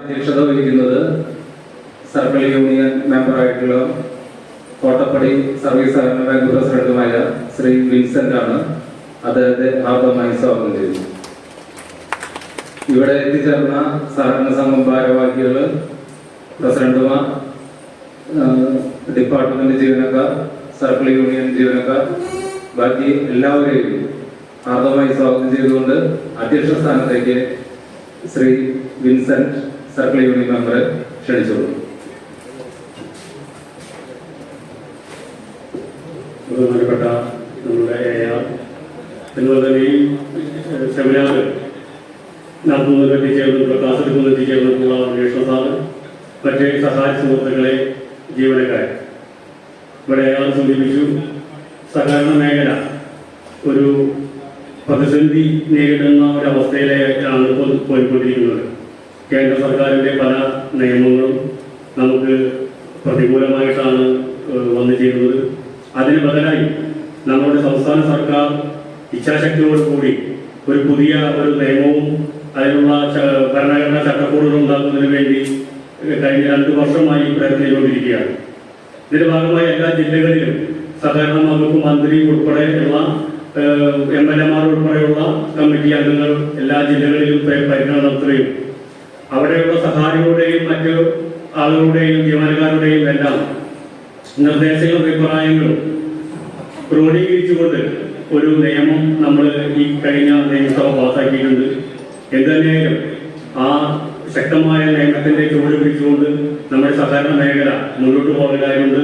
അധ്യക്ഷത വഹിക്കുന്നത് circle union മെമ്പറായിട്ടുള്ള Kottappadi service സഹകരണ ബാങ്ക് പ്രസിഡന്റുമായ ശ്രീ വിൻസെന്റ് ആണ്. അദ്ദേഹത്തെ ഹാർദമായി സ്വാഗതം ചെയ്യുന്നു. ഇവിടെ എത്തിച്ചേർന്ന സഹകരണ സംഘം ഭാരവാഹികൾ, പ്രസിഡന്റുമാർ, ഡിപ്പാർട്ട്മെന്റ് ജീവനക്കാർ, സർക്കിൾ യൂണിയൻ ജീവനക്കാർ, ബാക്കി എല്ലാവരെയും ഹാർദമായി സ്വാഗതം ചെയ്തുകൊണ്ട് അധ്യക്ഷ സ്ഥാനത്തേക്ക് ശ്രീ വിൻസെന്റ് സർക്കിൾ യൂണിയൻ മെമ്പറെ ക്ഷണിച്ചോളൂ. ബഹുമാനപ്പെട്ട നമ്മുടെ അതുപോലെ തന്നെ ഈ സെമിനാർ നടത്തുന്നതിന് എത്തിച്ചേർന്നിട്ടുള്ള ക്ലാസ് എടുക്കുന്നതിന് എത്തിച്ചേർന്നിട്ടുള്ള അന്വേഷണ സാറ്, മറ്റ് സഹായ സുഹൃത്തുക്കളെ, ജീവനക്കാർ, ഇവിടെ അയാൾ സൂചിപ്പിച്ചു. സഹകരണ മേഖല ഒരു പ്രതിസന്ധി നേരിടുന്ന ഒരവസ്ഥയിലേക്കാണ് പോയിക്കൊണ്ടിരിക്കുന്നത്. കേന്ദ്ര സർക്കാരിൻ്റെ പല നിയമങ്ങളും നമുക്ക് പ്രതികൂലമായിട്ടാണ് വന്നു ചേരുന്നത്. അതിന് ബദലായി നമ്മുടെ സംസ്ഥാന സർക്കാർ ഇച്ഛാശക്തിയോടുകൂടി ഒരു പുതിയ ഒരു നിയമവും അതിനുള്ള ഭരണഘടനാ ചട്ടക്കൂടുകൾ ഉണ്ടാക്കുന്നതിന് വേണ്ടി കഴിഞ്ഞ 2 വർഷമായി പ്രയത്നം ചെയ്തുകൊണ്ടിരിക്കുകയാണ്. ഇതിന്റെ ഭാഗമായി എല്ലാ ജില്ലകളിലും സഹകരണ വകുപ്പ് മന്ത്രി ഉൾപ്പെടെയുള്ള MLA-മാർ ഉൾപ്പെടെയുള്ള കമ്മിറ്റി അംഗങ്ങൾ എല്ലാ ജില്ലകളിലും പരിഗണന നടത്തുകയും അവിടെയുള്ള സഹായികളുടെയും മറ്റു ആളുകളുടെയും ജീവനക്കാരുടെയും എല്ലാം നിർദ്ദേശങ്ങളും അഭിപ്രായങ്ങളും ക്രോഡീകരിച്ചുകൊണ്ട് ഒരു നിയമം നമ്മൾ ഈ കഴിഞ്ഞ നിയമസഭ പാസാക്കിയിട്ടുണ്ട്. എന്തുതന്നെയായാലും ആ ശക്തമായ നിയമത്തിന്റെ ചുവട് പിടിച്ചുകൊണ്ട് നമ്മുടെ സഹകരണ മേഖല മുന്നോട്ട് പോകലായുണ്ട്.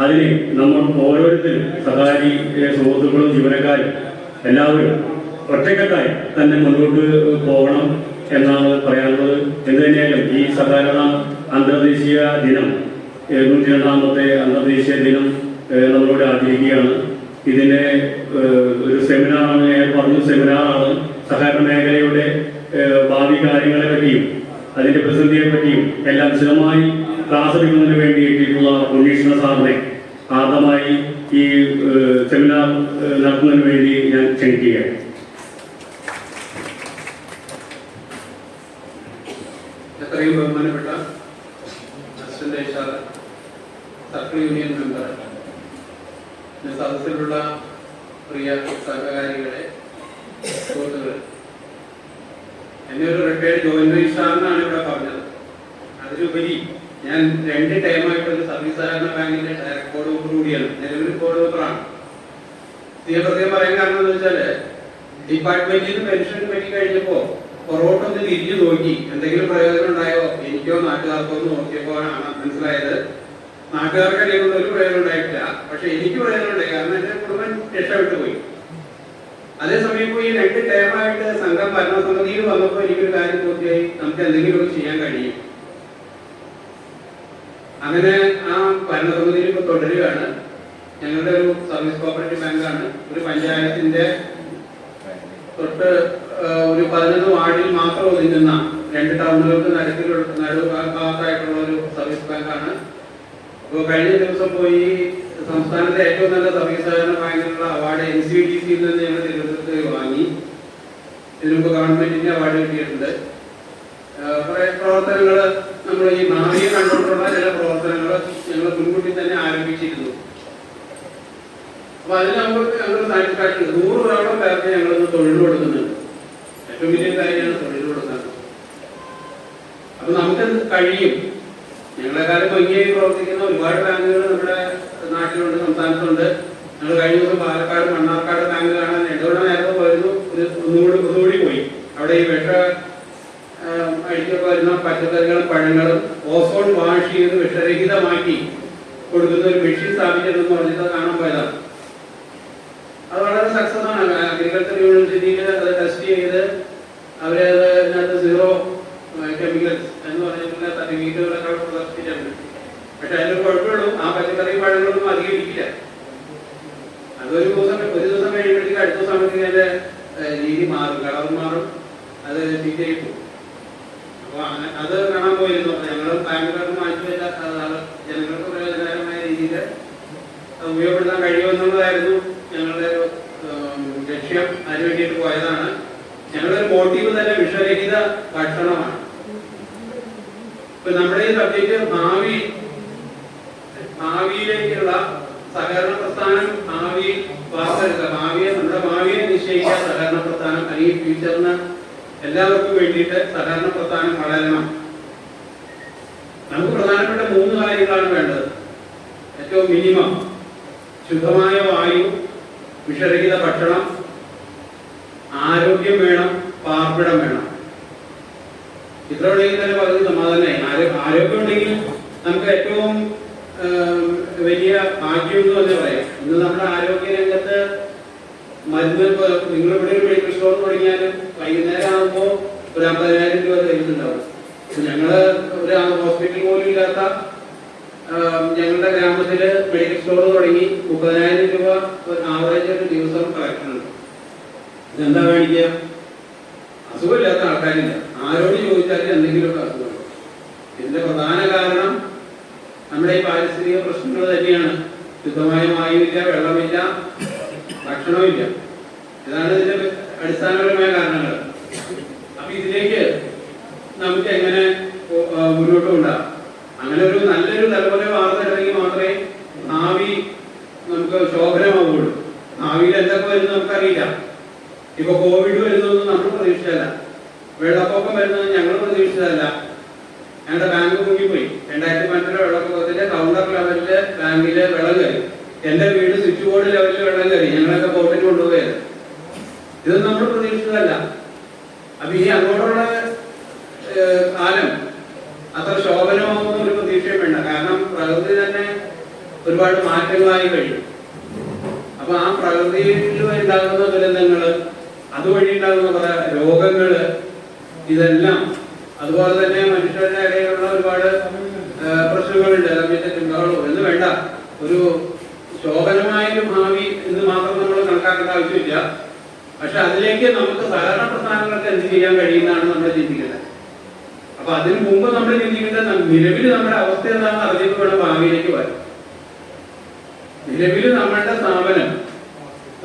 അതിന് നമ്മൾ ഓരോരുത്തരും സഹകാരി സുഹൃത്തുക്കളും ജീവനക്കാരും എല്ലാവരും ഒറ്റക്കെട്ടായി തന്നെ മുന്നോട്ട് പോകണം എന്നാണ് പറയാനുള്ളത്. എന്തുതന്നെയായാലും ഈ സഹകരണ അന്തർദേശീയ ദിനം 102ാമത്തെ അന്തർദേശീയ ദിനം നമ്മളിവിടെ ആചരിക്കുകയാണ്. ഇതിന്റെ ഒരു സെമിനാറാണ്, ഞാൻ പറഞ്ഞു സെമിനാറാണ്. സഹകരണ മേഖലയുടെ ഭാവി കാര്യങ്ങളെ പറ്റിയും അതിന്റെ പ്രതിസന്ധിയെ പറ്റിയും എല്ലാം വിശദമായി ക്ലാസ് എടുക്കുന്നതിന് വേണ്ടി എത്തിയിട്ടുള്ള ഉണ്ണീഷ്ണ സാറിനെ ആദ്യമായി ഈ സെമിനാർ നടത്തുന്നതിന് വേണ്ടി ഞാൻ ക്ഷണിക്കുകയാണ്. എത്രയും ബഹുമാനപ്പെട്ട അസിസ്റ്റന്റ് സർക്കിൾ യൂണിയൻ മെമ്പർ, സദസ്സിലുള്ള പ്രിയ സഹകാരികളെ, സുഹൃത്തുക്കളെ, എന്നെ ഒരു റിട്ടയർഡ് ജോയിന്റ് രജിസ്ട്രാറിനാണ് ഇവിടെ പറഞ്ഞത്. അതിലുപരി ഞാൻ 2 ടൈമായിട്ടൊരു സർവീസ് സഹകരണ ബാങ്കിന്റെ ഡയറക്ട് ബോർഡ് മെമ്പർ കൂടിയാണ്. നിലവിൽ ബോർഡ് മെമ്പറാണ്. പ്രത്യേകം പറയാൻ കാരണം എന്ന് വെച്ചാല് ഡിപ്പാർട്ട്മെന്റിൽ നിന്ന് പെൻഷൻ പറ്റി കഴിഞ്ഞപ്പോ പുറകോട്ടൊന്ന് തിരിഞ്ഞു നോക്കി എന്തെങ്കിലും പ്രയോജനം ഉണ്ടായോ എനിക്കോ നാട്ടുകാർക്കോ എന്ന് നോക്കിയപ്പോഴാണ് മനസ്സിലായത് നാട്ടുകാർക്കല്ലെങ്കിൽ ഒരു പ്രയോജനം ഉണ്ടായിട്ടില്ല. പക്ഷെ എനിക്ക് പ്രയോജനം ഉണ്ടായി, കാരണം എന്റെ കുടുംബം രക്ഷപ്പെട്ടു പോയി. അതേസമയം ഇപ്പോൾ ഈ 2 ടൈമായിട്ട് സംഘം ഭരണസമിതിയിൽ വന്നപ്പോൾ എനിക്കൊരു കാര്യം പൂർത്തിയായി, നമുക്ക് എന്തെങ്കിലും ചെയ്യാൻ കഴിയും. അങ്ങനെ ആ ഭരണസമിതിയിൽ ഇപ്പോൾ തുടരുകയാണ്. ഞങ്ങളുടെ ഒരു സർവീസ് കോപ്പറേറ്റീവ് ബാങ്കാണ്. ഒരു പഞ്ചായത്തിന്റെ തൊട്ട് ഒരു 11 വാർഡിൽ മാത്രം ഒതുങ്ങുന്ന 2 ടൗണുകൾക്ക് നടുഭാഗത്തായിട്ടുള്ള ഒരു സർവീസ് ബാങ്കാണ്. അപ്പോൾ കഴിഞ്ഞ ദിവസം പോയി സംസ്ഥാനത്തെ ഏറ്റവും നല്ല സർവീസ് സഹകരണ ബാങ്കിനുള്ള അവാർഡ് NCDC-യിൽ നിന്ന് ഞങ്ങൾ തിരുവനന്തപുരത്ത് വാങ്ങി. ഇതിനു മുമ്പ് ഗവൺമെന്റിന്റെ അവാർഡ് കിട്ടിയിട്ടുണ്ട്. കുറെ പ്രവർത്തനങ്ങൾ നമ്മൾ ഈ ഭാവിയെ കണ്ടുകൊണ്ടുള്ള ചില പ്രവർത്തനങ്ങൾ ഞങ്ങൾ മുൻകൂട്ടി തന്നെ ആരംഭിച്ചിരുന്നു. അപ്പൊ അതിൽ ഞങ്ങൾ സാറ്റിസ്ഫാക്ഷൻ 100 പേർക്ക് ഞങ്ങളൊന്ന് തൊഴിൽ കൊടുക്കുന്നുണ്ട്. ഏറ്റവും വലിയ കാര്യമാണ് തൊഴിൽ കൊടുക്കുന്നത്. അപ്പൊ നമുക്ക് കഴിയും. ഞങ്ങളെക്കാലം ഭംഗിയായി പ്രവർത്തിക്കുന്ന ഒരുപാട് ബാങ്കുകൾ നമ്മുടെ നാട്ടിലുണ്ട്, സംസ്ഥാനത്തുണ്ട്. ഞങ്ങൾ കഴിഞ്ഞ ദിവസം പാലക്കാട് മണ്ണാർക്കാട് ബാങ്ക് കാണാൻ എന്തുകൊണ്ട് നേരത്തെ പോയിരുന്നു, ഒന്നുകൂടി പോയി. അവിടെ ഈ അടിച്ചൊക്കെ വരുന്ന പച്ചക്കറികളും പഴങ്ങളും ഓസോൺ വാഷ് ചെയ്ത് വിഷരഹിതമാക്കി കൊടുക്കുന്ന ഒരു മെഷീൻ സ്ഥാപിച്ചതെന്ന് പറഞ്ഞിട്ട് കാണാൻ പോയതാണ്. അത് വളരെ സക്സസ് ആണ്. അഗ്രികൾച്ചർ യൂണിവേഴ്സിറ്റിയിൽ അത് ടെസ്റ്റ് ചെയ്ത് അവരത് അതിനകത്ത് 0 കെമിക്കൽസ് എന്ന് പറഞ്ഞിട്ടുള്ള സർട്ടിഫിക്കറ്റുകളൊക്കെ പ്രദർശിപ്പിച്ചിട്ടുണ്ട്. പക്ഷെ അതിന് കുഴപ്പമുള്ളൂ, ആ പച്ചക്കറി പഴങ്ങളൊന്നും അധികം ഇരിക്കില്ല. അതൊരു ദിവസം കഴിയുമ്പോഴത്തേക്ക് അടുത്ത സമയത്തേക്ക് അതിന്റെ രീതി മാറും, കളർ മാറും, അത് ചീത്തയായി പോകും. അപ്പൊ അത് കാണാൻ പോയിരുന്നു. ഞങ്ങൾ ബാങ്കുകാർക്ക് മാറ്റി വെച്ച ജനങ്ങൾക്ക് പ്രയോജനകരമായ രീതിയിൽ ഉപയോഗപ്പെടുത്താൻ കഴിയുമെന്നുള്ളതായിരുന്നു ഞങ്ങളുടെ ലക്ഷ്യം. അതിനു വേണ്ടിയിട്ട് പോയതാണ്. ഞങ്ങളുടെ മോട്ടീവ് തന്നെ വിഷരഹിത ഭക്ഷണമാണ്. ഇപ്പൊ നമ്മുടെ ഈ സബ്ജക്റ്റ് ഭാവിയിലേക്കുള്ള സഹകരണ പ്രസ്ഥാനം, ഭാവിയെ നിശ്ചയിക്കുക സഹകരണ പ്രസ്ഥാനം, അല്ലെങ്കിൽ ഫ്യൂച്ചറിന് എല്ലാവർക്കും വേണ്ടിയിട്ട് സഹകരണ പ്രസ്ഥാനം വളരണം. നമുക്ക് പ്രധാനപ്പെട്ട 3 കാര്യങ്ങളാണ് വേണ്ടത്. ഏറ്റവും മിനിമം ശുദ്ധമായ വായു, വിഷരഹിത ഭക്ഷണം, ആരോഗ്യം വേണം, പാർപ്പിടം വേണം. ഇത്ര ഉണ്ടെങ്കിൽ തന്നെ പകുതി സമാധാനമായി. ആരോഗ്യം ഉണ്ടെങ്കിൽ നമുക്ക് ഏറ്റവും വലിയ ഭാഗ്യം എന്ന് തന്നെ പറയാം. ഇന്ന് നമ്മുടെ ആരോഗ്യ രംഗത്ത് മരുന്ന്, നിങ്ങളിവിടെ ഒരു മെഡിക്കൽ സ്റ്റോർ തുടങ്ങിയാലും വൈകുന്നേരം ആകുമ്പോൾ ഒരു 50,000 രൂപ തരുന്നുണ്ടാവും. ഞങ്ങള് ഒരു ഹോസ്പിറ്റൽ പോലും ഇല്ലാത്ത ഞങ്ങളുടെ ഗ്രാമത്തില് മെഡിക്കൽ സ്റ്റോർ തുടങ്ങി 30,000 രൂപ ആവറേജ് ഒരു ദിവസം കളക്ഷൻ ഉണ്ട്. ഇതെന്താ മേടിക്കുക? അസുഖമില്ലാത്ത ആൾക്കാരില്ല. ആരോട് ചോദിച്ചാലും എന്തെങ്കിലുമൊക്കെ അസുഖമുണ്ട്. ഇതിന്റെ പ്രധാന കാരണം നമ്മുടെ ഈ പാരിസ്ഥിതിക പ്രശ്നങ്ങൾ തന്നെയാണ്. ശുദ്ധമായ വായുവില്ല, വെള്ളമില്ല, ഭക്ഷണമില്ല. ഇതാണ് ഇതിന്റെ അടിസ്ഥാനപരമായ കാരണങ്ങൾ. അപ്പൊ ഇതിലേക്ക് നമുക്ക് എങ്ങനെ മുന്നോട്ട് കൊണ്ടുപോകാം? അങ്ങനെ ഒരു നല്ലൊരു തലമുറ വാർത്തെടുത്തെങ്കിൽ മാത്രമേ ഭാവി നമുക്ക് ശോഭനമാവുള്ളൂ. ഭാവിയിൽ എന്തൊക്കെ വരുന്നത് നമുക്കറിയില്ല. ഇപ്പൊ കോവിഡ് വരുന്നതൊന്നും നമ്മൾ പ്രതീക്ഷിച്ചതല്ല. വെള്ളപ്പൊക്കം വരുന്നത് ഞങ്ങൾ പ്രതീക്ഷിച്ചതല്ല. ഞങ്ങളുടെ ബാങ്ക് മുങ്ങിപ്പോയി. 2012 വെള്ളപ്പൊക്കത്തിന്റെ കൗണ്ടർ ലെവലില് ബാങ്കില് വെള്ളം കയറി. എന്റെ വീട് സ്വിച്ച് ബോർഡ് ലെവലിൽ വെള്ളം കയറി. ഞങ്ങളൊക്കെ ബോട്ടിൽ കൊണ്ടുപോയത്. ഇതൊന്നും നമ്മൾ പ്രതീക്ഷിച്ചതല്ല. അപ്പൊ ഈ അങ്ങോട്ടുള്ള കാലം അത്ര ശോഭനമാകുന്ന ഒരു പ്രതീക്ഷയും വേണ്ട. കാരണം പ്രകൃതി തന്നെ ഒരുപാട് മാറ്റങ്ങളായി കഴിയും. അപ്പൊ ആ പ്രകൃതിയിൽ ഉണ്ടാകുന്ന ദുരന്തങ്ങള്, അതുവഴി ഉണ്ടാകുന്ന കുറെ രോഗങ്ങള്, ഇതെല്ലാം, അതുപോലെ തന്നെ മനുഷ്യരുടെ ഇടയിലുള്ള ഒരുപാട് പ്രശ്നങ്ങളുണ്ട്. എന്ന് വേണ്ട, ഒരു ശോഭനമായൊരു ഭാവി എന്ന് മാത്രം നമ്മൾ കണക്കാക്കേണ്ട ആവശ്യമില്ല. പക്ഷെ അതിലേക്ക് നമുക്ക് സഹകരണ പ്രസ്ഥാനങ്ങൾക്ക് എന്ത് ചെയ്യാൻ കഴിയുന്നതാണ് നമ്മൾ ചിന്തിക്കേണ്ടത്. അപ്പൊ അതിനു മുമ്പ് നമ്മൾ ചിന്തിക്കേണ്ടത് നിലവിൽ നമ്മുടെ അവസ്ഥ എന്താണെന്ന് അറിഞ്ഞിട്ട് വേണം ഭാവിയിലേക്ക് വരാം. നിലവിൽ നമ്മളുടെ സ്ഥാപനം,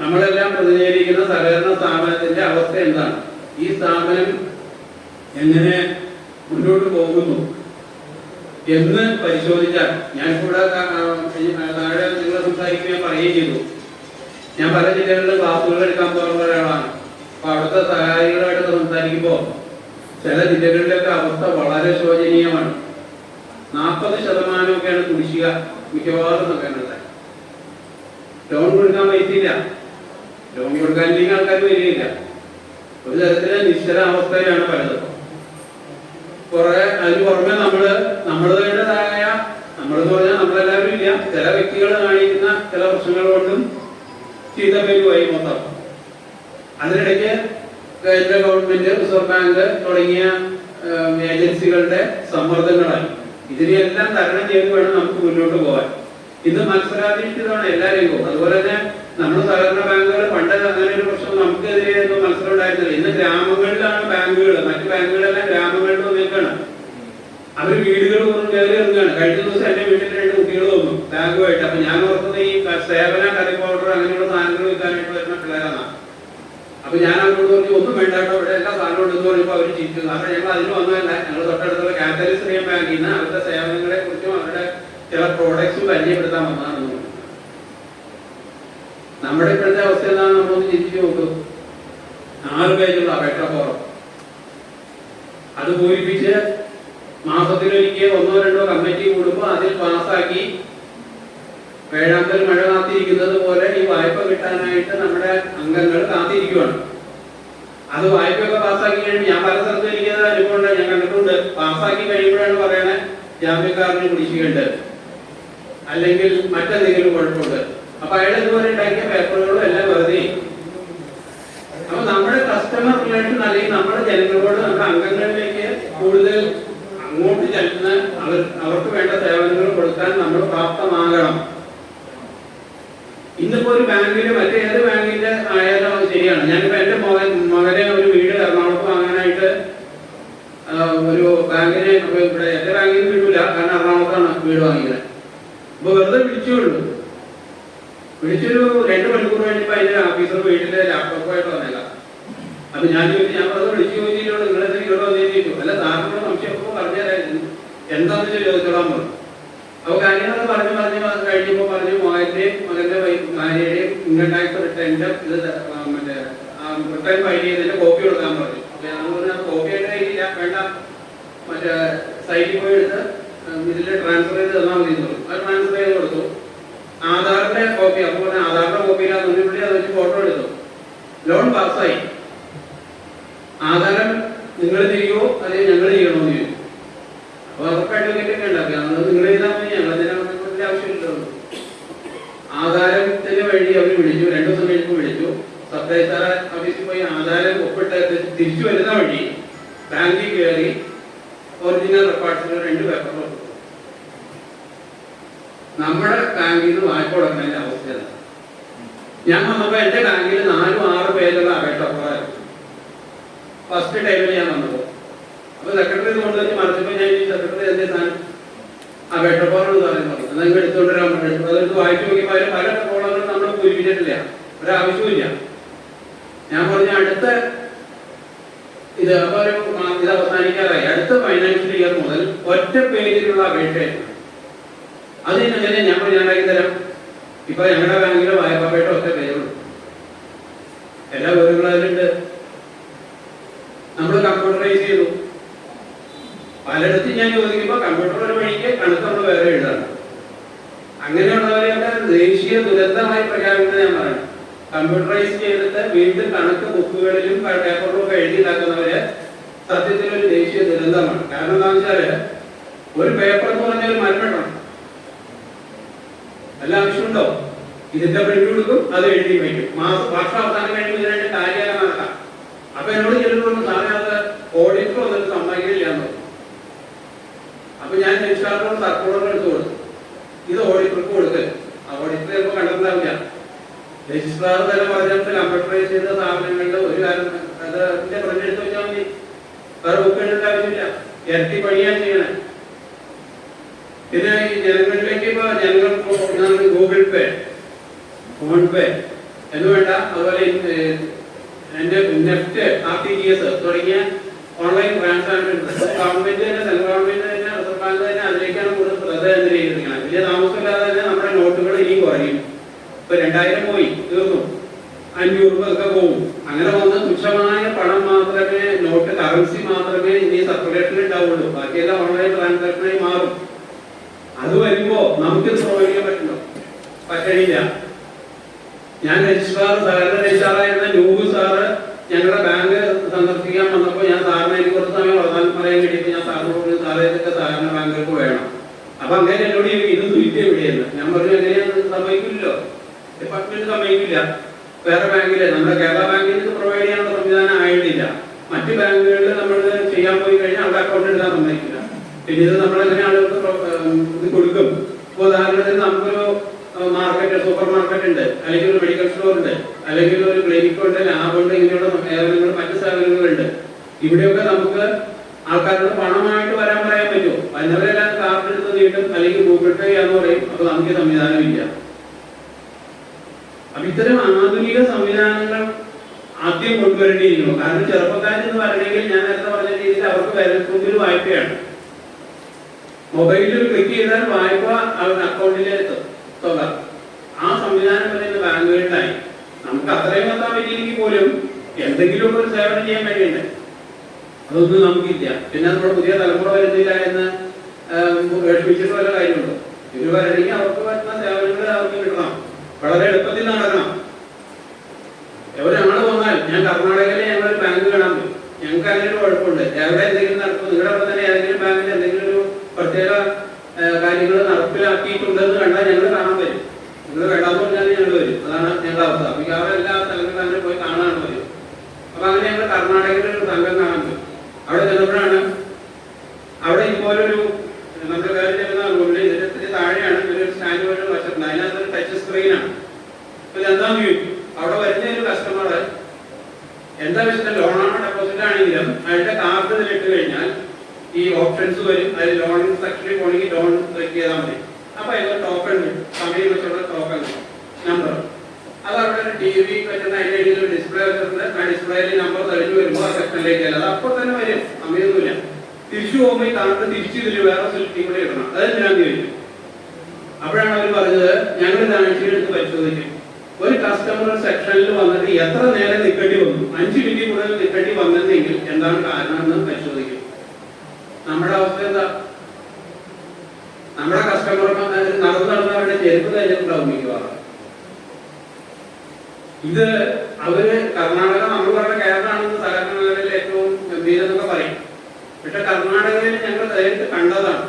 നമ്മളെല്ലാം പ്രതിനിധീകരിക്കുന്ന സഹകരണ സ്ഥാപനത്തിന്റെ അവസ്ഥ എന്താണ്? ഈ സ്ഥാപനം എങ്ങനെ മുന്നോട്ട് പോകുന്നു എന്ന് പരിശോധിച്ചാൽ, ഞാനിവിടെ താഴെ നിങ്ങൾ സംസാരിക്കുകയും പറയുകയും ചെയ്തു. ഞാൻ പല ജില്ലകളിലും ക്ലാസുകൾ എടുക്കാൻ പോകുന്ന ഒരാളാണ്. അപ്പൊ അവിടുത്തെ സഹായികളുമായിട്ട് സംസാരിക്കുമ്പോൾ ചില ജില്ലകളിലൊക്കെ അവസ്ഥ വളരെ ശോചനീയമാണ്. 40% കുടിശ്ശിക മിക്കവാറും സംഘടനകളുടെ. ലോൺ കൊടുക്കാൻ പറ്റില്ല. ലോൺ കൊടുക്കാനില്ലെങ്കിൽ ആൾക്കാർ വരികയില്ല. ഒരു തരത്തിലെ നിശ്ചലാവസ്ഥയിലാണ് പലതും. അതിന് പുറമെ നമ്മളുടേതായ, നമ്മളെന്ന് പറഞ്ഞാൽ നമ്മളെല്ലാവരും ഇല്ല, ചില വ്യക്തികൾ കാണിക്കുന്ന ചില പ്രശ്നങ്ങൾ കൊണ്ടും ചീത്തപ്പേരുമായി മൊത്തം. അതിനിടയ്ക്ക് കേന്ദ്ര ഗവൺമെന്റ്, റിസർവ് ബാങ്ക് തുടങ്ങിയ ഏജൻസികളുടെ സമ്മർദ്ദങ്ങളായി. ഇതിനെല്ലാം തരണം ചെയ്ത് വേണം നമുക്ക് മുന്നോട്ട് പോകാൻ. ഇന്ന് മത്സരാധിഷ്ഠിതമാണ് എല്ലാ രംഗവും. അതുപോലെ തന്നെ നമ്മൾ സഹകരണ ബാങ്കുകൾ പണ്ട് അങ്ങനെ ഒരു പ്രശ്നം നമുക്കെതിരെ ഒന്നും മത്സരം ഉണ്ടായിരുന്നില്ല. ഇന്ന് ഗ്രാമങ്ങളിലാണ് ബാങ്കുകൾ, മറ്റു ബാങ്കുകളെല്ലാം ഗ്രാമങ്ങളിൽ നിൽക്കുകയാണ്. അവർ വീടുകൾ പോലും കയറി ഇറങ്ങുകയാണ്. കഴിഞ്ഞ ദിവസം എന്റെ വീട്ടിൽ 2 കുട്ടികൾ വന്നു ബാങ്കുമായിട്ട്. അപ്പൊ ഞാൻ ഓർക്കുന്നത് ഈ സേവന കറി പൗഡർ അങ്ങനെയുള്ള സാധനങ്ങൾ വിൽക്കാനായിട്ട് വരുന്ന പിള്ളേരാണ്. അപ്പൊ ഞാൻ അവരോട് പറഞ്ഞു, ഒന്നും വേണ്ടാട്ടോ, ഇവിടെ എല്ലാ സാധനവും ഉണ്ടെന്ന് പറയുമ്പോൾ അവർ ചിരിച്ചു. കാരണം ഞങ്ങൾ അതിന് വന്നതല്ല, ഞങ്ങൾ തൊട്ടടുത്തുള്ള കാത്തലിസ്ത്രീയ ബാങ്കിൽ നിന്ന് അവരുടെ സേവനങ്ങളെ കുറിച്ചും അവരുടെ ചില പ്രോഡക്ട്സും പരിചയപ്പെടുത്താൻ വന്നതാണെന്ന് പറഞ്ഞു. നമ്മുടെ ഇപ്പോഴത്തെ അവസ്ഥ എന്താണെന്ന് നമ്മളൊന്ന് ചിന്തിച്ചു നോക്കും. 6 പേജുള്ള അപേക്ഷ ഫോറം, അത് പൂരിപ്പിച്ച് മാസത്തിലൊരിക്കൽ 1-2 കമ്മിറ്റി കൂടുമ്പോൾ അതിൽ പാസ്സാക്കി വേഴാമ്പൽ മഴ കാത്തിരിക്കുന്നത് പോലെ ഈ വായ്പ കിട്ടാനായിട്ട് നമ്മുടെ അംഗങ്ങൾ കാത്തിരിക്കുകയാണ്. അത് വായ്പയൊക്കെ പാസ്സാക്കി കഴിയുമ്പോൾ, ഞാൻ പല സ്ഥലത്തും എനിക്കത് അനുഭവമുണ്ട്, ഞാൻ കണ്ടിട്ടുണ്ട്. പാസ്സാക്കി കഴിയുമ്പോഴാണ് പറയണേ ജാമ്യക്കാരന് കുടിശ്ശികയുണ്ട്, അല്ലെങ്കിൽ മറ്റെന്തെങ്കിലും കുഴപ്പമുണ്ട്. അപ്പൊ അയാൾ ഇതുപോലെ ഉണ്ടാക്കിയ പേപ്പറുകളും എല്ലാം വെറുതെ. അപ്പൊ നമ്മുടെ കസ്റ്റമർ റിലേഷൻ, അല്ലെങ്കിൽ നമ്മുടെ ജനങ്ങളോട്, നമ്മുടെ അംഗങ്ങളിലേക്ക് കൂടുതൽ അങ്ങോട്ട് ചെല്ലുന്ന അവർക്ക് വേണ്ട സേവനങ്ങൾ കൊടുക്കാൻ നമ്മൾ പ്രാപ്തമാകണം. ഇന്നിപ്പോ ഒരു ബാങ്കില്, മറ്റേത് ബാങ്കിന്റെ ആയാലും അത് ശരിയാണ്. ഞാനിപ്പോ എന്റെ മകനെ ഒരു വീട് എറണാകുളത്ത് വാങ്ങാനായിട്ട് ഒരു ബാങ്കിനെ, ഇവിടെ എന്റെ ബാങ്കിൽ നിന്ന് കിട്ടൂല, കാരണം എറണാകുളത്താണ് വീട് വാങ്ങിയത്. അപ്പൊ വെറുതെ വിളിച്ചൊരു 2 മണിക്കൂർ കഴിഞ്ഞപ്പോ അതിന്റെ ഓഫീസർ വീട്ടിലെ ലാപ്ടോപ്പായിട്ട് വന്നേക്കാം. അപ്പൊ ഞാൻ വെറുതെ വിളിച്ചു ചോദിച്ചിട്ടുള്ളൂ, നിങ്ങളെന്തെങ്കിലും ഇവിടെ വന്നേച്ചു. അല്ല, സാറിനോട് സംശയമൊക്കെ പറഞ്ഞുതരായിരുന്നു. ഡീറ്റെയിൽസ് ചോദിച്ചോളാൻ പറഞ്ഞു. അപ്പോൾ കാര്യങ്ങൾ പറഞ്ഞു കഴിയുമ്പോൾ പറഞ്ഞു മകൻ്റെയും മകൻ്റെ ഭാര്യയുടെയും ഇൻകം ടാക്സ് റിട്ടേണിൻ്റെ ഇത് മറ്റേ റിട്ടേൺ ഫയൽ ചെയ്തതിൻ്റെ കോപ്പി കൊടുക്കാൻ പറഞ്ഞു. അപ്പോൾ ഞാൻ പറഞ്ഞാൽ കോപ്പി ആയിട്ട് കയ്യില്ല, വേണ്ട മറ്റേ സൈറ്റിൽ പോയി എടുത്ത് ഇതിൽ ട്രാൻസ്ഫർ ചെയ്ത് തന്നാൽ മതി എന്ന് പറഞ്ഞു. അത് ട്രാൻസ്ഫർ ചെയ്ത് കൊടുത്തു. ആധാറിൻ്റെ കോപ്പി, അപ്പോൾ പറഞ്ഞാൽ ആധാറിൻ്റെ കോപ്പിയില്ല, മുന്നിൽ അത് വെച്ച് ഫോട്ടോ എടുത്തു. ലോൺ പാസ്സായി. ആധാരം നിങ്ങൾ ചെയ്യുമോ അല്ലെങ്കിൽ ഞങ്ങൾ ചെയ്യണമെന്ന് ചോദിച്ചു. അപ്പോൾ അവർക്ക് അഡ്വക്കേറ്റ് ഉണ്ട്, അത് നിങ്ങൾ ചെയ്താൽ മതി, ഞങ്ങളതിനെ ആവശ്യമില്ലല്ലോ. ആധാരത്തിന്റെ വഴി അവർ വിളിച്ചു. 2 ദിവസം കഴിഞ്ഞപ്പോൾ വിളിച്ചു. സബ് രജിസ്ട്രാർ ഓഫീസിൽ പോയി ആധാരം ഒപ്പിട്ട് തിരിച്ചു വരുന്ന വഴി ബാങ്കിൽ കയറി ഒറിജിനൽ റെക്കോർഡ്സിൽ 2 പേപ്പർ കൊടുത്തു. നമ്മുടെ ബാങ്കിൽ നിന്ന് വായ്പ കൊടുക്കുന്നതിന്റെ അവസ്ഥ ഞാൻ വന്നപ്പോൾ എൻ്റെ ബാങ്കിൽ 4-6 പേരുള്ള അപേക്ഷ ഫസ്റ്റ് ടൈമിൽ ഞാൻ വന്നപ്പോൾ. അപ്പോൾ സെക്രട്ടറി കൊണ്ടുവന്ന് മറിച്ചപ്പോൾ ഞാൻ ഈ സെക്രട്ടറി എന്തേ സാധനം അപേക്ഷപ്പോറെന്ന് പറയുന്നത് അതങ്ങ് എടുത്തുകൊണ്ടുവരാൻ പറ്റും. അതെടുത്ത് വായിച്ചു നോക്കിയപ്പോൾ അതിൽ പല പ്രോബ്ലങ്ങളും നമ്മൾ പൂരിപ്പിച്ചിട്ടില്ല, ഒരാവശ്യമില്ല. ഞാൻ പറഞ്ഞ അടുത്ത ഇത് അപ്പോൾ ഇത് അവസാനിക്കാറായി. അടുത്ത ഫൈനാൻഷ്യൽ ഇയർ മുതൽ ഒറ്റ പേജിലുള്ള അപേക്ഷയായിരുന്നു. അതിനെങ്ങനെ ഞാൻ ഉണ്ടാക്കി തരാം. ഇപ്പൊ ഞങ്ങളുടെ ബാങ്കിലെ വായ്പ അപേക്ഷ ഒറ്റ പേജുള്ളൂ, എല്ലാ വിവരങ്ങളും അതിലുണ്ട്. നമ്മൾ കമ്പ്യൂട്ടറൈസ് ചെയ്തു. പലയിടത്തും ഞാൻ ചോദിക്കുമ്പോൾ കമ്പ്യൂട്ടർ ഒരു വഴിക്ക് കണക്ക് നമ്മൾ വേറെ എഴുതാണ്. അങ്ങനെയുള്ളവരെയൊക്കെ ദേശീയ ദുരന്തമായി പ്രഖ്യാപിക്കുന്നത് ഞാൻ പറയണം. കമ്പ്യൂട്ടറൈസ് ചെയ്തിട്ട് വീണ്ടും കണക്ക് ബുക്കുകളിലും പേപ്പറിലും ഒക്കെ എഴുതിയിട്ടാക്കുന്നവര് സത്യത്തിൽ ഒരു ദേശീയ ദുരന്തമാണ്. കാരണം എന്താണെന്ന് വെച്ചാല് ഒരു പേപ്പർ എന്ന് പറഞ്ഞാൽ ഒരു മരപ്പെടണം, നല്ല ആവശ്യമുണ്ടോ? ഇതിന്റെ പ്രിന്റ് കൊടുക്കും, അത് എഴുതി വയ്ക്കും. വർഷം അവസാനം കഴിയുമ്പോൾ ഇതിനായിട്ട് കാര്യകാലം നടക്കാം. അപ്പൊ എന്നോട് ചെല്ലുന്നു സാറേ അത് ഓഡിറ്റർ വന്നിട്ട് സമ്മതിക്കില്ല എന്ന് പറഞ്ഞു. അപ്പൊ ഞാൻ രജിസ്ട്രാറിനോട് സർക്കുലർ എടുത്തു കൊടുത്തു, ഇത് ഓഡിറ്റർക്ക് കൊടുക്കുക. ആ ഓഡിറ്റർ ചിലപ്പോൾ കണ്ടെത്താവില്ല. രജിസ്ട്രാർ തന്നെ പറഞ്ഞിട്ട് കമ്പ്യൂട്ടറൈസ് ചെയ്ത സ്ഥാപനങ്ങളിൽ ഒരു കാര്യം അതിന്റെ പ്രിന്റ് എടുത്ത് വെച്ചാൽ മതി, വേറെ ബുക്ക് എഴുതേണ്ട ആവശ്യമില്ല. ഇരട്ടി പണിയാണ് ചെയ്യണേ. പിന്നെ ഈ ജനങ്ങളിലേക്ക് ഇപ്പൊ ജനങ്ങൾ ഗൂഗിൾ പേ, ഫോൺ പേ എന്ന് വേണ്ട, അതുപോലെ എന്റെ നെഫ്റ്റ്, RTGS തുടങ്ങിയ ഓൺലൈൻ ട്രാൻസാക്ഷൻ ഗവൺമെന്റ് തന്നെ, സെൻട്രൽ ഗവൺമെന്റ് തന്നെ, റിസർവ് ബാങ്ക് തന്നെ അതിലേക്കാണ് കൂടുതൽ ശ്രദ്ധ കേന്ദ്രീകരിക്കുന്നത്. വലിയ താമസമില്ലാതെ തന്നെ നമ്മുടെ നോട്ടുകൾ ഇനിയും കുറയും. ഇപ്പൊ 2000 പോയി, തീർന്നു. 500 ഒക്കെ പോകും. അങ്ങനെ വന്ന് തുച്ഛമായ പണം മാത്രമേ, നോട്ട് കറൻസി മാത്രമേ ഇനി സർക്കുലേഷനിൽ ഉണ്ടാവുള്ളൂ. ബാക്കിയെല്ലാം ഓൺലൈൻ ട്രാൻസാക്ഷനായി മാറും. അത് വരുമ്പോ നമുക്ക് പ്രൊവൈഡ് ചെയ്യാൻ പറ്റണില്ല. ഞാൻ സഹകരണ രജിസ്ട്രാറായിരുന്ന നൂബ് സാറ് ഞങ്ങളുടെ ബാങ്ക് സന്ദർശിക്കാൻ വന്നപ്പോൾ ഞാൻ സാറിന് എനിക്ക് കുറച്ച് സമയം വർദ്ധാനം പറയാൻ വേണ്ടിയിട്ട് ഞാൻ സാറിനോട് സാറേ ഇതൊക്കെ സഹകരണ ബാങ്കുകൾക്ക് വേണം. അപ്പൊ അങ്ങനെ എന്നോട് ഇത് തുയിറ്റ് എവിടെയെന്ന് ഞാൻ പറഞ്ഞു. എങ്ങനെയാന്ന് സമ്മതിക്കില്ലല്ലോ, ഡിപ്പാർട്ട്മെന്റ് സമ്മതിക്കില്ല. വേറെ ബാങ്കില് നമ്മുടെ കേരള ബാങ്കിൽ ഇത് പ്രൊവൈഡ് ചെയ്യാനുള്ള സംവിധാനം ആയിട്ടില്ല. മറ്റു ബാങ്കുകളിൽ നമ്മൾ ചെയ്യാൻ പോയി കഴിഞ്ഞാൽ അവിടെ അക്കൗണ്ട് എടുക്കാൻ സമ്മതിക്കില്ല. പിന്നെ ഇത് നമ്മളെങ്ങനെ ആളുകൾക്ക് ഇത് കൊടുക്കും. ഇപ്പൊ ഉദാഹരണത്തിന് നമുക്കൊരു മാർക്കറ്റ്, സൂപ്പർ മാർക്കറ്റ് ഉണ്ട്, അല്ലെങ്കിൽ ഒരു മെഡിക്കൽ സ്റ്റോർ ഉണ്ട്, അല്ലെങ്കിൽ ഒരു ക്ലിനിക് ഉണ്ട്, ലാബ് ഉണ്ട്, ഇങ്ങനെയുള്ള സേവനങ്ങൾ, മറ്റു സേവനങ്ങളുണ്ട്. ഇവിടെയൊക്കെ നമുക്ക് ആൾക്കാരോട് പണമായിട്ട് വരാൻ പറയാൻ പറ്റുമോ? വന്നവരെല്ലാം കാർഡ് എടുത്ത് നീട്ടും, അല്ലെങ്കിൽ ഗൂഗിൾ പേ ചെയ്യാന്ന് പറയും. അപ്പൊ നമുക്ക് സംവിധാനമില്ല. അപ്പൊ ഇത്തരം ആധുനിക സംവിധാനങ്ങൾ ആദ്യം കൊണ്ടുവരേണ്ടിയിരിക്കുന്നു. കാരണം ചെറുപ്പക്കാരെന്ന് പറയണമെങ്കിൽ ഞാൻ നേരത്തെ പറഞ്ഞ രീതിയിൽ അവർക്ക് വിരൽത്തുമ്പിൽ വായ്പയാണ്. മൊബൈലിൽ ക്ലിക്ക് ചെയ്താൽ വായ്പ അവരുടെ അക്കൗണ്ടിലെ തുക. ആ സംവിധാനം പറയുന്ന ബാങ്കുകളിലായി. നമുക്ക് അത്രയും എത്താൻ പറ്റിയില്ലെങ്കിൽ പോലും എന്തെങ്കിലും ഒരു സേവനം ചെയ്യാൻ വേണ്ടിയുണ്ട്. അതൊന്നും നമുക്കില്ല. പിന്നെ നമ്മുടെ പുതിയ തലമുറ വരുന്നില്ല എന്ന് വിഷമിച്ചിട്ട് വല്ല കാര്യമുണ്ടോ? ഇവർ വരണമെങ്കിൽ അവർക്ക് പറ്റുന്ന സേവനങ്ങൾ അവർക്ക് കിട്ടണം, വളരെ എളുപ്പത്തിൽ നടക്കണം. എവിടെ വന്നാൽ ഞാൻ കർണാടകയിലെ ഞങ്ങളൊരു ബാങ്ക് കാണാൻ പോയി. ഞങ്ങൾക്ക് അങ്ങനെ ഒരു കുഴപ്പമുണ്ട്. എവിടെ എന്തെങ്കിലും നടക്കും, നിങ്ങളുടെ അവിടെ തന്നെ ഏതെങ്കിലും ബാങ്കിൽ എന്തെങ്കിലും ഒരു പ്രത്യേക കാര്യങ്ങൾ നടപ്പിലാക്കിയിട്ടുണ്ടെന്ന് കണ്ടാൽ ഞങ്ങൾ കാണാൻ വരും. നിങ്ങൾ വേണ്ടാന്ന് പറഞ്ഞാൽ ഞങ്ങൾ വരും. അതാണ് ഞങ്ങളുടെ അവസ്ഥ. അപ്പൊ അവിടെ എല്ലാ സ്ഥലങ്ങളും അങ്ങനെ പോയി കാണാൻ വരും. അപ്പൊ അങ്ങനെ ഞങ്ങൾ കർണാടകയിലെ ഒരു സംഘം കാണാൻ പോയി. അവിടെ ചെന്നപ്പോഴാണ് അവിടെ ഇതുപോലൊരു നമ്മുടെ കാര്യം ചെല്ലുന്ന റൂമിൽ ഇതിന്റെ താഴെയാണ് ഒരു സ്റ്റാൻഡ് പോലെ വച്ചിട്ടുണ്ട്. അതിനകത്തൊരു ടച്ച് സ്ക്രീനാണ്. അപ്പൊ എന്താന്ന് ചോദിക്കും. അവിടെ വരുന്ന ഒരു കസ്റ്റമർ എന്താ വെച്ചാൽ ലോണാണോ ഡെപ്പോസിറ്റ് ആണെങ്കിലും അയാളുടെ കാർഡ് ഇതിലിട്ട് കഴിഞ്ഞാൽ ഈ ഓപ്ഷൻസ് വരും. അതിൽ ലോൺ സെക്ഷനിൽ പോകണമെങ്കിൽ ലോൺ ക്ലിക്ക് ചെയ്താൽ മതി. അപ്പൊ അതിൽ ടോക്കൺ സമയം വെച്ചുള്ള ടോക്കൺ നമ്പർ അത് അവിടെ ഒരു TV പറ്റുന്ന അതിന്റെ ഇടയിൽ ഒരു ഡിസ്പ്ലേ വെച്ചിട്ടുണ്ട്. ആ ഡിസ്പ്ലേയിൽ നമ്പർ തെളിഞ്ഞു വരുമ്പോൾ ആ സെക്ഷനിലേക്ക് അല്ല അത് അപ്പോൾ തന്നെ വരും, സമയമൊന്നുമില്ല. തിരിച്ചു പോകുമ്പോൾ ഈ കാർഡ് തിരിച്ചു ഇതിൽ വേറെ സ്ലിപ്പിൽ കൂടെ ഇടണം. അതെന്തിനാന്ന് ചോദിച്ചു. അപ്പോഴാണ് അവർ പറഞ്ഞത് ഞങ്ങൾ ആഴ്ചയിലെടുത്ത് പരിശോധിക്കും. ഒരു കസ്റ്റമർ സെക്ഷനിൽ വന്നിട്ട് എത്ര നേരം നിൽക്കേണ്ടി വന്നു, 5 മിനിറ്റ് കൂടുതൽ നിൽക്കേണ്ടി വന്നെങ്കിൽ എന്താണ് കാരണം എന്ന് പരിശോധിക്കും. നമ്മുടെ അവസ്ഥ എന്താ? നമ്മുടെ കസ്റ്റമർ നടന്നവരുടെ ചെരുപ്പ് കഴിഞ്ഞിട്ടുണ്ടാവും മിക്കവാറും. ഇത് അവര് കർണാടക, നമ്മൾ പറഞ്ഞ കേരളമാണെന്ന് സഹകരണ മേഖലയിൽ ഏറ്റവും ഗംഭീരം എന്നൊക്കെ പറയും. പക്ഷെ കർണാടകയിൽ ഞങ്ങൾ നേരിട്ട് കണ്ടതാണ്.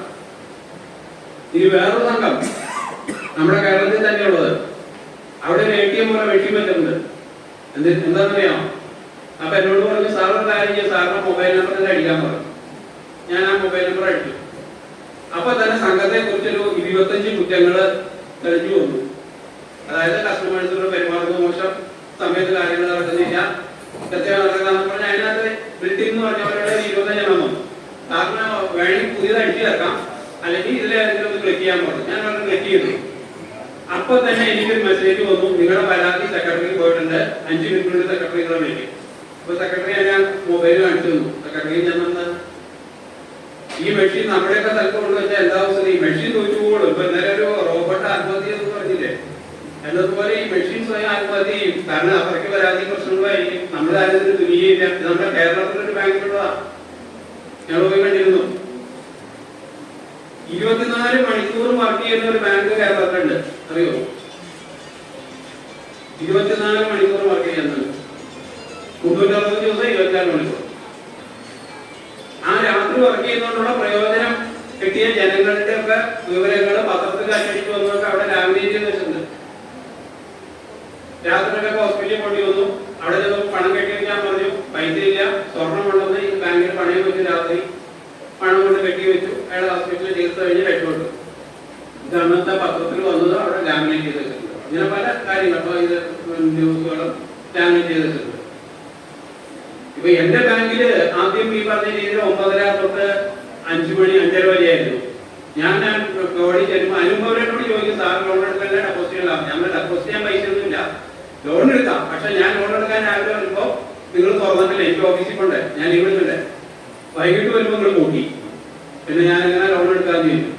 ഇനി വേറൊരു സംഘം നമ്മുടെ കേരളത്തിൽ തന്നെയുള്ളത്, അവിടെ ഒരു ATM പോലെ മെഷീൻ വെച്ചിട്ടുണ്ട്. എന്താണെന്നറിയാമോ? അപ്പൊ എന്നോട് പറഞ്ഞു സാറിന് കാര്യം ചെയ്യും, സാറിന്റെ മൊബൈൽ നമ്പർ തന്നെ അടിക്കാൻ പറഞ്ഞു. ഞാൻ ആ മൊബൈൽ നമ്പർ അടിച്ചു. അപ്പൊ തന്നെ സംഘത്തെ കുറിച്ചൊരു 25 കുറ്റങ്ങള് തെളിഞ്ഞു വന്നു. അതായത് കസ്റ്റമേഴ്സിനോട് പെരുമാറുന്നത് മോശം, സമയത്ത് കാര്യങ്ങൾ നടക്കുന്നില്ല, കൃത്യമായി നടക്കാന്ന് പറഞ്ഞാൽ അതിനകത്ത് ബിൽഡിംഗ് എന്ന് പറഞ്ഞവരുടെ 25 എണ്ണം വന്നു. സാറിന് വേണമെങ്കിൽ പുതിയത് അടിച്ചു ചേർക്കാം, അല്ലെങ്കിൽ ഇതിലേതെങ്കിലും ഒന്ന് ക്ലിക്ക് ചെയ്യാൻ പറഞ്ഞു. ഞാൻ അവിടെ ക്ലിക്ക് ചെയ്തു. അപ്പൊ തന്നെ എനിക്കൊരു മെസ്സേജ് വന്നു, നിങ്ങളുടെ പരാതി സെക്രട്ടറിക്ക് പോയിട്ടുണ്ട്, 5 മിനിറ്റിനുള്ളിൽ സെക്രട്ടറി നിങ്ങളെ വിളിക്കും. അപ്പൊ സെക്രട്ടറിയെ ഞാൻ മൊബൈൽ കാണിച്ചു തന്നു. സെക്രട്ടറി ഞാൻ വന്ന് ഈ മെഷീൻ നമ്മുടെയൊക്കെ സ്ഥലത്ത് കൊണ്ടുവച്ചാൽ എന്താ അവസ്ഥ? ഈ മെഷീൻ തോറ്റുപോകുള്ളൂ. ഇപ്പൊ ഇന്നലെ ഒരു റോബോട്ട് ആത്മഹത്യ എന്ന് പറഞ്ഞില്ലേ, എന്നതുപോലെ ഈ മെഷീൻ സ്വയം ആത്മഹത്യ ചെയ്യും. കാരണം അത്രയ്ക്ക് പരാതി പ്രശ്നങ്ങളായിരിക്കും. നമ്മുടെ ആരോഗ്യത്തിന് തുനിയയില്ല. നമ്മുടെ കേരളത്തിലൊരു ബാങ്കിലുള്ളതാ, ഞങ്ങൾ പോയി കണ്ടിരുന്നു. 24 മണിക്കൂർ വർക്ക് ചെയ്യുന്ന ഒരു ബാങ്ക് കേരളത്തിലുണ്ട്, അറിയോ? 24 മണിക്കൂർ വർക്ക് ചെയ്യുന്നുണ്ട്. 360 ദിവസം 24 മണിക്കൂർ. ആ രാത്രി വർക്ക് ചെയ്യുന്നതുകൊണ്ടുള്ള പ്രയോജനം കിട്ടിയ ജനങ്ങളുടെ ഒക്കെ വിവരങ്ങൾ പത്രത്തിൽ അച്ചടിച്ചു വന്നതൊക്കെ അവിടെ ലാമിനേറ്റ് ചെയ്ത് വെച്ചിട്ടുണ്ട്. രാത്രിയൊക്കെ ഹോസ്പിറ്റലിൽ കൊണ്ടു വന്നു. അവിടെ ചെന്ന് പണം കെട്ടി വെക്കാൻ പറഞ്ഞു. പൈസ ഇല്ല, സ്വർണം കൊണ്ടുവന്ന് ഈ ബാങ്കിൽ പണയം വെച്ച് രാത്രി പണം കൊണ്ട് കെട്ടി വെച്ചു. അയാൾ ഹോസ്പിറ്റലിൽ ചികിത്സ കഴിഞ്ഞ് രക്ഷപ്പെട്ടു. ഇത് അന്നത്തെ പത്രത്തിൽ വന്നത് അവിടെ ലാമിനേറ്റ് ചെയ്ത് വെച്ചിട്ടുണ്ട്. ഇങ്ങനെ പല കാര്യങ്ങൾ അപ്പൊ ഇത് ന്യൂസുകളും ലാമിനേറ്റ് ചെയ്ത് വെച്ചിട്ടുണ്ട്. ഇപ്പൊ എന്റെ ബാങ്കില് ആദ്യം ഈ പറഞ്ഞ രീതിയിൽ 9:30 തൊട്ട് 5 മണി 5:30 വരെയായിരുന്നു. ഞാൻ ഓടി ചെല്ലുമ്പോൾ അനുഭവരോട് ചോദിക്കും, സാർ ലോൺ എടുക്കല്ലേ ഡെപ്പോസിറ്റ് ചെയ്യലാം? ഞങ്ങൾ ഡെപ്പോസിറ്റ് ചെയ്യാൻ പൈസ ഒന്നുമില്ല, ലോൺ എടുക്കാം. പക്ഷെ ഞാൻ ലോൺ എടുക്കാൻ രാവിലെ വരുമ്പോ നിങ്ങൾ തുറന്നിട്ടില്ല, എനിക്ക് ഓഫീസിൽ കൊണ്ടേ, ഞാൻ ലീവ് എടുക്കണ്ടേ. വൈകിട്ട് വരുമ്പോൾ നിങ്ങൾ കൂട്ടി, പിന്നെ ഞാൻ എങ്ങനെ ലോൺ എടുക്കാന്ന് ചോദിച്ചു.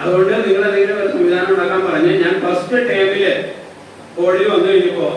അതുകൊണ്ട് നിങ്ങൾ എന്തെങ്കിലും ഒരു സംവിധാനം ഉണ്ടാക്കാൻ പറഞ്ഞ് ഞാൻ ഫസ്റ്റ് ടൈമില് കോളിൽ വന്നു കഴിഞ്ഞപ്പോ